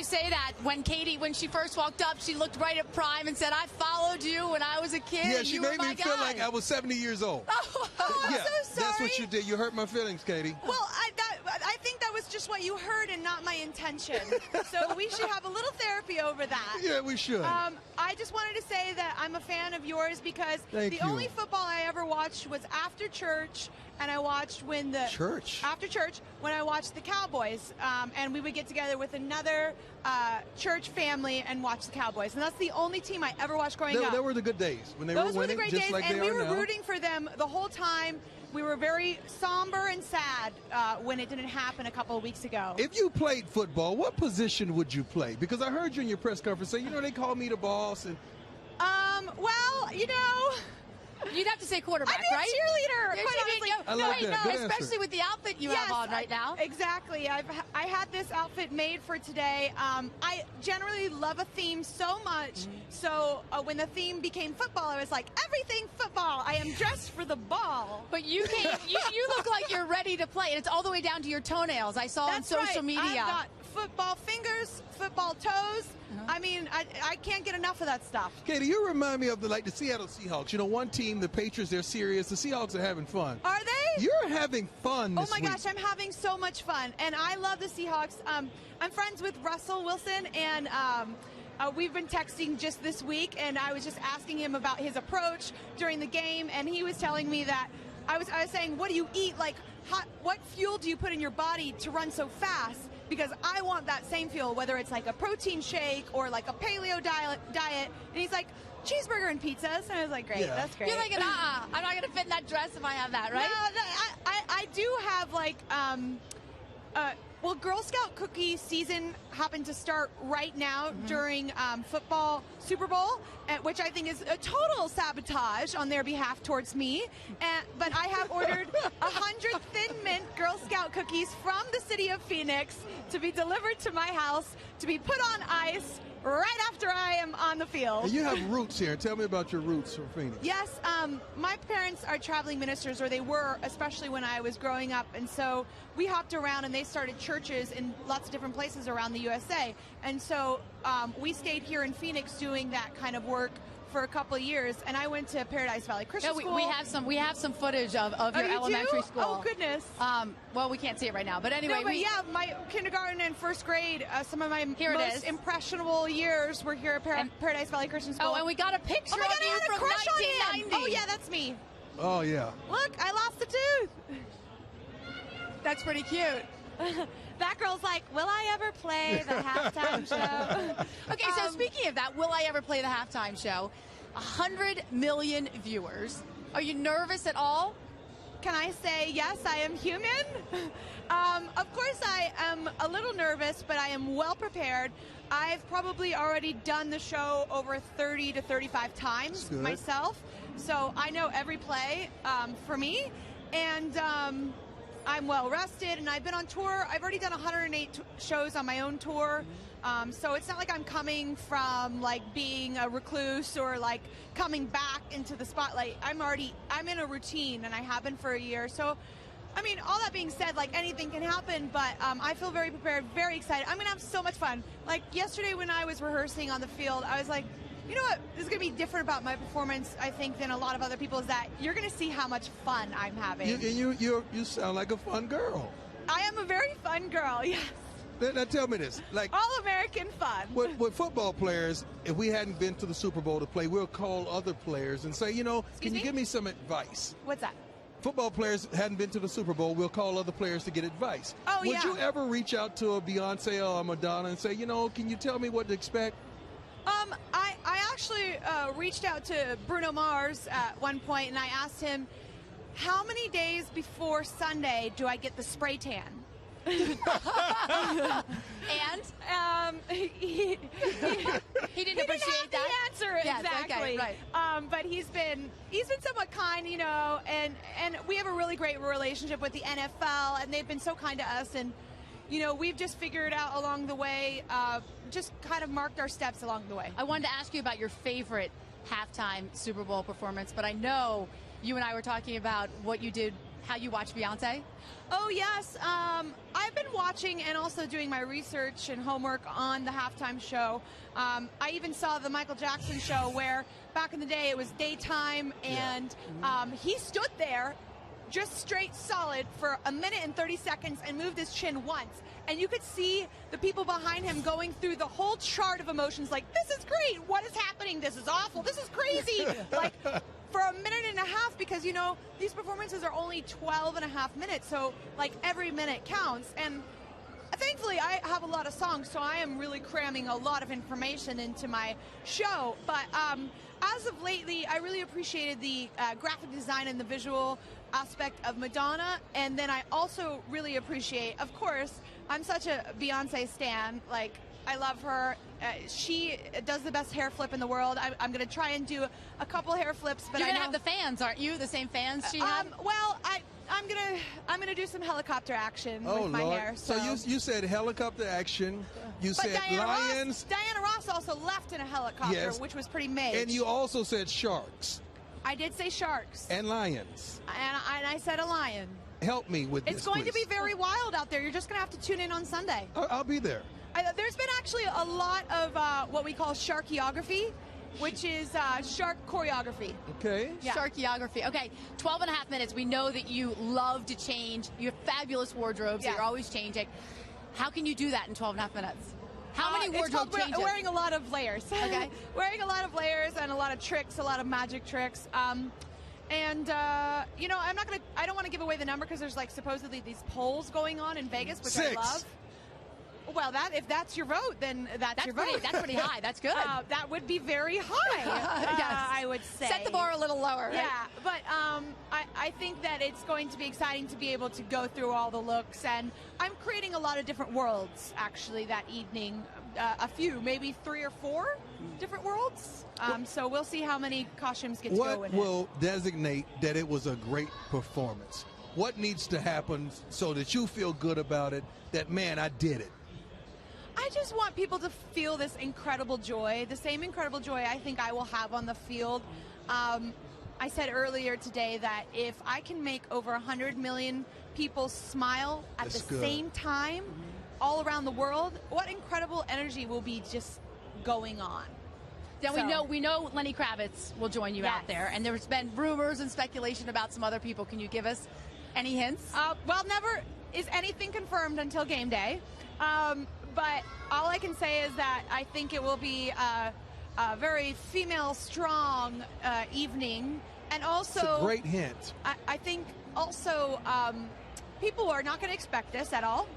say that when Katy, when she first walked up, she looked right at Prime and said, "I followed you when I was a kid." Yeah, and she you were made my me feel guy." like I was 70 years old. Oh, I'm yeah, so sorry. that's what you did. You hurt my feelings, Katy. Well, I think that was just what you heard and not my intention. So we should have a little therapy over that. Yeah, we should. I just wanted to say that I'm a fan of yours because Thank the you. only football I ever watched was after church, and I watched when the after church when I watched the Cowboys, and we would get together with another church family and watch the Cowboys, and that's the only team I ever watched growing up. That were the good days when they Those were winning, were the great just days, like and they we are were now. rooting for them the whole time. We were very somber and sad when it didn't happen a couple of weeks ago. If you played football, what position would you play? Because I heard you in your press conference say, they call me the boss. And well, You'd have to say quarterback, I'd be right? a cheerleader. Quite honestly. I like that. Good especially answer. with the outfit you have on right now. Exactly. I had this outfit made for today. I generally love a theme so much. So when the theme became football, I was like, everything football. I am dressed for the ball. But you look like you're ready to play, and it's all the way down to your toenails. I saw on social media. I've got football fingers, football toes. I mean, I can't get enough of that stuff. Katy, you remind me of the Seattle Seahawks. One team, the Patriots, they're serious. The Seahawks are having fun. Are they? You're having fun this Oh my week. gosh, I'm having so much fun, and I love the Seahawks. I'm friends with Russell Wilson, and we've been texting just this week, and I was just asking him about his approach during the game, and he was telling me that I was saying, what do you eat? Like, what fuel do you put in your body to run so fast? Because I want that same fuel, whether it's like a protein shake or like a paleo diet. And he's like, cheeseburger and pizzas. And I was like, great, that's great. You're like, I'm not going to fit in that dress if I have that, right? No, I do have like, well, Girl Scout cookie season happened to start right now during football Super Bowl, which I think is a total sabotage on their behalf towards me. But I have ordered 100 Thin Mint Girl Scout cookies from the city of Phoenix to be delivered to my house, to be put on ice right after I am on the field. And you have roots here. Tell me about your roots from Phoenix. Yes, my parents are traveling ministers, or they were, especially when I was growing up. And so we hopped around, and they started churches in lots of different places around the USA. And so we stayed here in Phoenix doing that kind of work for a couple of years, and I went to Paradise Valley Christian School. We have some footage of your elementary school. Oh goodness. Well, we can't see it right now, but anyway. No, but yeah, my kindergarten and first grade, some of my most impressionable years were here at Paradise Valley Christian School. Oh, and we got a picture of you from 1990. Oh yeah, that's me. Oh yeah. Look, I lost a tooth. That's pretty cute. That girl's like, will I ever play the halftime show? Okay, so speaking of that, will I ever play the halftime show? 100 million viewers. Are you nervous at all? Can I say, yes, I am human? Of course I am a little nervous, but I am well prepared. I've probably already done the show over 30 to 35 times myself, so I know every play for me, and I'm well rested, and I've been on tour. I've already done 108 shows on my own tour, so it's not like I'm coming from like being a recluse or like coming back into the spotlight. I'm in a routine, and I have been for a year. So, I mean, all that being said, like anything can happen, but I feel very prepared, very excited. I'm gonna have so much fun. Like yesterday when I was rehearsing on the field, I was like, you know what is going to be different about my performance, I think, than a lot of other people, is that you're going to see how much fun I'm having. You sound like a fun girl. I am a very fun girl, yes. Now tell me this. Like all-American fun. With football players, if we hadn't been to the Super Bowl to play, we'll call other players and say, can you give me some advice? What's that? Football players hadn't been to the Super Bowl, we'll call other players to get advice. Oh, Would you ever reach out to a Beyonce or a Madonna and say, can you tell me what to expect? I actually reached out to Bruno Mars at one point, and I asked him, how many days before Sunday do I get the spray tan? And he didn't appreciate the answer exactly. Okay, right. But he's been somewhat kind, and we have a really great relationship with the NFL, and they've been so kind to us, and we've just figured out along the way, just kind of marked our steps along the way. I wanted to ask you about your favorite halftime Super Bowl performance, but I know you and I were talking about what you did how you watch Beyonce? Oh, yes. I've been watching and also doing my research and homework on the halftime show. I even saw the Michael Jackson show where back in the day it was daytime, and he stood there just straight solid for 1 minute and 30 seconds and moved his chin once. And you could see the people behind him going through the whole chart of emotions like, this is great, what is happening, this is awful, this is crazy. Like, for 1.5 minutes, because, you know, these performances are only 12.5 minutes, so, like, every minute counts. And thankfully, I have a lot of songs, so I am really cramming a lot of information into my show. But as of lately, I really appreciated the graphic design and the visual aspect of Madonna. And then I also really appreciate, of course, I'm such a Beyonce stan. Like, I love her. She does the best hair flip in the world. I'm going to try and do a couple hair flips. But You're going to have the fans, aren't you? The same fans she had? Well, I'm gonna do some helicopter action with my hair. So you said helicopter action. You said lions. Diana Ross also left in a helicopter, which was pretty mage. And you also said sharks. I did say sharks. And lions. And I said a lion. Help me with this, It's going to be very wild out there. You're just going to have to tune in on Sunday. I'll be there. There's been actually a lot of what we call sharkyography, which is shark choreography. Okay. Yeah. Sharkyography. Okay, 12.5 minutes. We know that you love to change. You have fabulous wardrobes. Yeah. You're always changing. How can you do that in 12.5 minutes? How many wardrobe changes? Wearing a lot of layers. Okay. Wearing a lot of layers and a lot of tricks, a lot of magic tricks. You know, I don't want to give away the number because there's like supposedly these polls going on in Vegas, which 6. I love. Well, if that's your vote, then that's your vote. That's pretty high. That's good. That would be very high, Yes. I would say. Set the bar a little lower. Right? Yeah, but I think that it's going to be exciting to be able to go through all the looks, and I'm creating a lot of different worlds, actually, that evening. A few, maybe 3 or 4 different worlds. So we'll see how many costumes get to go in What will designate that it was a great performance? What needs to happen so that you feel good about it, that, man, I did it? I just want people to feel this incredible joy, the same incredible joy I think I will have on the field. I said earlier today that if I can make over 100 million people smile at the same time all around the world, what incredible energy will be just going on. Now we know Lenny Kravitz will join you out there, and there's been rumors and speculation about some other people. Can you give us any hints? Well, never is anything confirmed until game day. But all I can say is that I think it will be a very female strong evening, and also it's a great hint. I think also people are not going to expect this at all,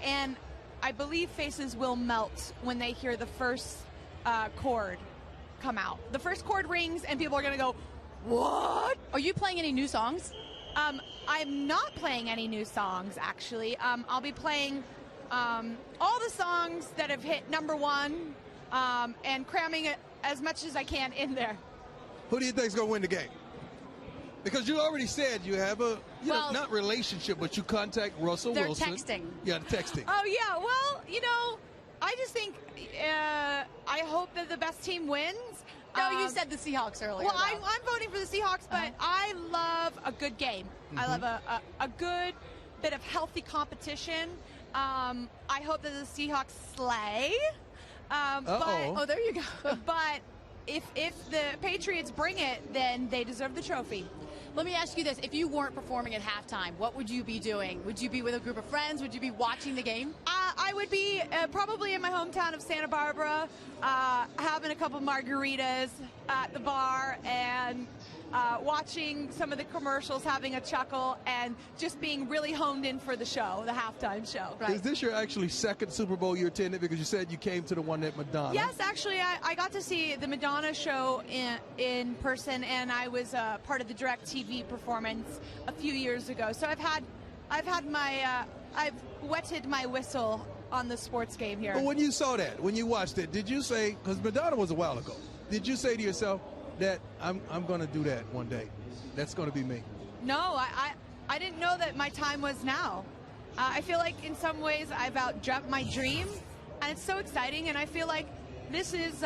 and I believe faces will melt when they hear the first chord come out. The first chord rings, and people are going to go, "What?" Are you playing any new songs? I'm not playing any new songs, actually. I'll be playing all the songs that have hit #1 and cramming it as much as I can in there. Who do you think is going to win the game? Because you already said you have a, not relationship, but you contact Russell Wilson. They're texting. Yeah, texting. Oh, yeah. Well, you know, I just think I hope that the best team wins. No, you said the Seahawks earlier. Well, I'm voting for the Seahawks, but I love a good game. I love a good bit of healthy competition. I hope that the Seahawks slay. Oh, there you go. But if the Patriots bring it, then they deserve the trophy. Let me ask you this. If you weren't performing at halftime, what would you be doing? Would you be with a group of friends? Would you be watching the game? I would be probably in my hometown of Santa Barbara, having a couple margaritas at the bar and watching some of the commercials, having a chuckle, and just being really honed in for the show, the halftime show. Right. Is this your actually second Super Bowl you attended? Because you said you came to the one at Madonna. Yes, actually, I got to see the Madonna show in person, and I was part of the DirecTV performance a few years ago. So I've wetted my whistle on the sports game here. But when you saw that, when you watched it, did you say, because Madonna was a while ago, did you say to yourself that I'm going to do that one day? That's going to be me. No, I didn't know that my time was now. I feel like in some ways I've outdreamt my dream, and it's so exciting, and I feel like this is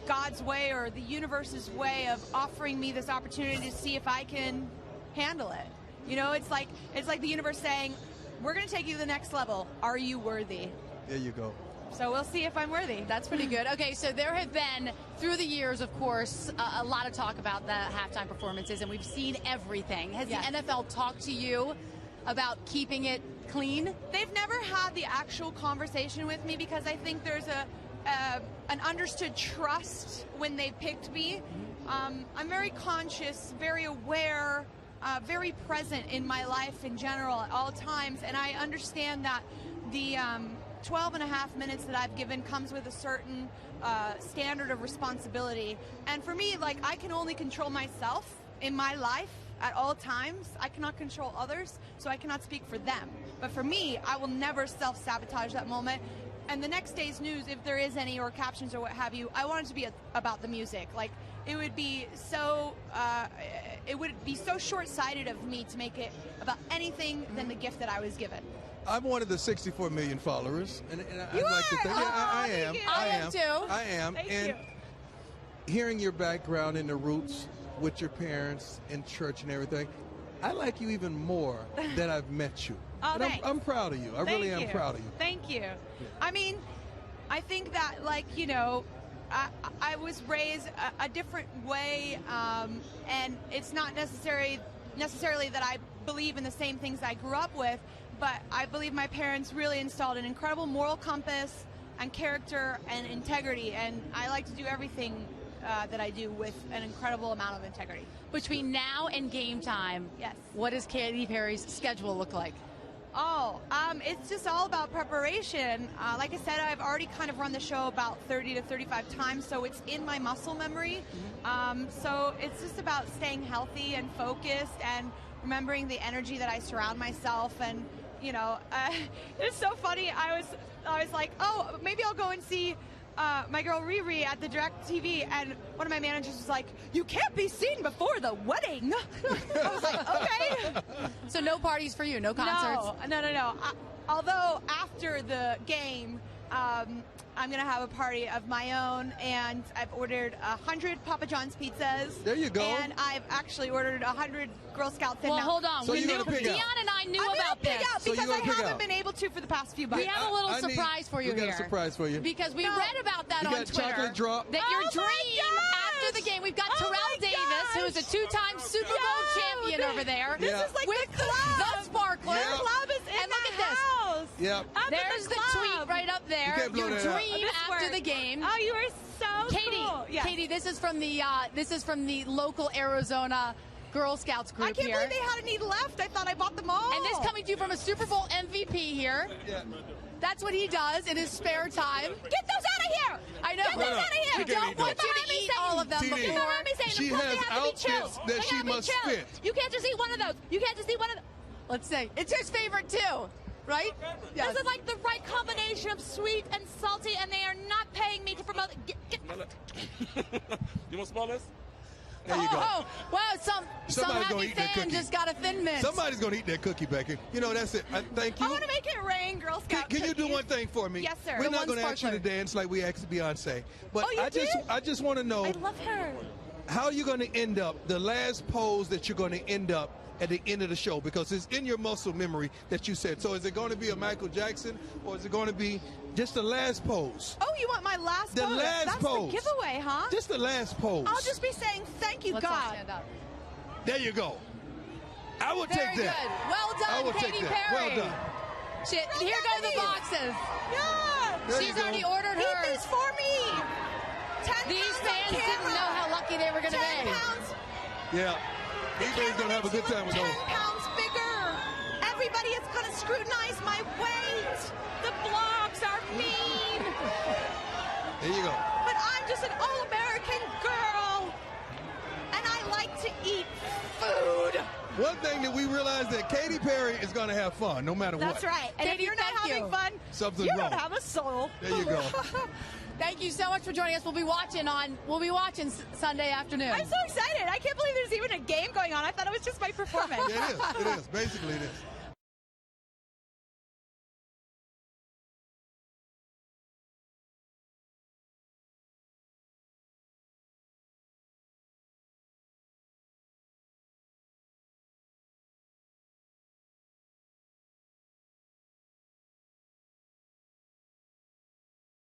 God's way or the universe's way of offering me this opportunity to see if I can handle it. You know, it's like the universe saying, we're going to take you to the next level. Are you worthy? There you go. So we'll see if I'm worthy. That's pretty good. Okay, so there have been, through the years, of course, a lot of talk about the halftime performances, and we've seen everything. Has the NFL talked to you about keeping it clean? They've never had the actual conversation with me because I think there's an understood trust when they picked me. I'm very conscious, very aware, very present in my life in general at all times, and I understand that the 12 and a half minutes that I've given comes with a certain standard of responsibility. And for me, like, I can only control myself in my life at all times. I cannot control others, so I cannot speak for them. But for me, I will never self-sabotage that moment. And the next day's news, if there is any, or captions or what have you, I want it to be about the music. Like, it would be so short-sighted of me to make it about anything than the gift that I was given. I'm one of the 64 million followers, and I'd You like to are? think, yeah, I Thank am. you. I am too. I am. Thank and you. hearing your background and the roots with your parents in church and everything, I like you even more than I've met you. Oh, and thanks. I'm proud of you. I really am proud of you. Thank you. I mean, I think that, like, you know, I was raised a different way, and it's not necessarily that I believe in the same things I grew up with, but I believe my parents really installed an incredible moral compass and character and integrity, and I like to do everything that I do with an incredible amount of integrity. Between now and game time, Yes. what does Katy Perry's schedule look like? Oh, it's just all about preparation. Like I said, I've already kind of run the show about 30 to 35 times, so it's in my muscle memory. So it's just about staying healthy and focused and remembering the energy that I surround myself. And, you know, it's so funny. I was like, oh, maybe I'll go and see my girl Riri at the Direct TV, and one of my managers was like, you can't be seen before the wedding. I was like, okay. So no parties for you, no concerts? No. Although after the game, I'm going to have a party of my own, and I've ordered 100 Papa John's pizzas. There you go. And I've actually ordered 100 Girl Scout Thin Well, Mints. hold on. So you're gonna pick out. Dion and I knew I'm about gonna pick this. out So because you're I gonna pick haven't out. been able to for the past few months. We have a little I need- surprise for you we got here. a surprise for you. Because we No. read about that You on got Twitter. chocolate drop? That Oh your my dream gosh! after the game, we've got Oh Terrell my Davis, who is a gosh! two-time Super Bowl Yo, champion over there. This Yeah. is like with the club. the sparkler. Yeah. The club is in And the look at this. house. Yep. I'm There's in the club. tweet right up there. You can't blow Your that out. dream This after works. the game. Oh, you are so Katy, cool. Yes. Katy, this is from the local Arizona Girl Scouts group I can't here. believe they had any left. I thought I bought them all. And this coming to you from a Super Bowl MVP here. Yeah. That's what he does in his spare time. Get those out of here. I know. Get those No, no. out of here. I You can't don't eat want those. you to eat all of them TD. before. She has outfits that she must fit. You can't just eat one of those. You can't just eat one of those. Let's see. It's his favorite too, right? Yes. This is like the right combination of sweet and salty, and they are not paying me to promote it. You want small list? There you go. Oh, wow, some Somebody's gonna happy eat that fan cookie. just got a Thin Mint. Somebody's going to eat that cookie back here. You know, that's it. Thank you. I want to make it rain, Girl Scout Can you do cookies. one thing for me? Yes, sir. We're The not one going to ask you to sparkler. dance like we asked Beyonce. But Oh, you I just want to know I love her. how you're going to end up, the last pose that you're going to end up at the end of the show, because it's in your muscle memory that you said. So is it going to be a Michael Jackson, or is it going to be just the last pose? Oh, you want my last The pose? last That's pose. the giveaway, huh? Just the last pose. I'll just be saying thank you, Let's all God. stand up. There you go. I will Very take that. good. Well I done, will Katy take that. Perry. Well done. Here go the boxes. Yeah. There She's you go. already ordered Eat hers. these for me. 10 These pounds on fans didn't camera. know how lucky they were going to 10 be. pounds. Yeah. Everybody's going to have a good time with 10 those. pounds bigger. Everybody is going to scrutinize my weight. The blogs are mean. There you go. But I'm just an all-American girl. And I like to eat food. One thing that we realized that Katy Perry is going to have fun no matter That's what. right. And Katy, if you're not thank having you. fun, Something's you wrong. don't have a soul. There you go. Thank you so much for joining us. We'll be watching Sunday afternoon. I'm so excited. I can't believe there's even a game going on. I thought it was just my performance. Yeah, it is. It is. Basically, it is.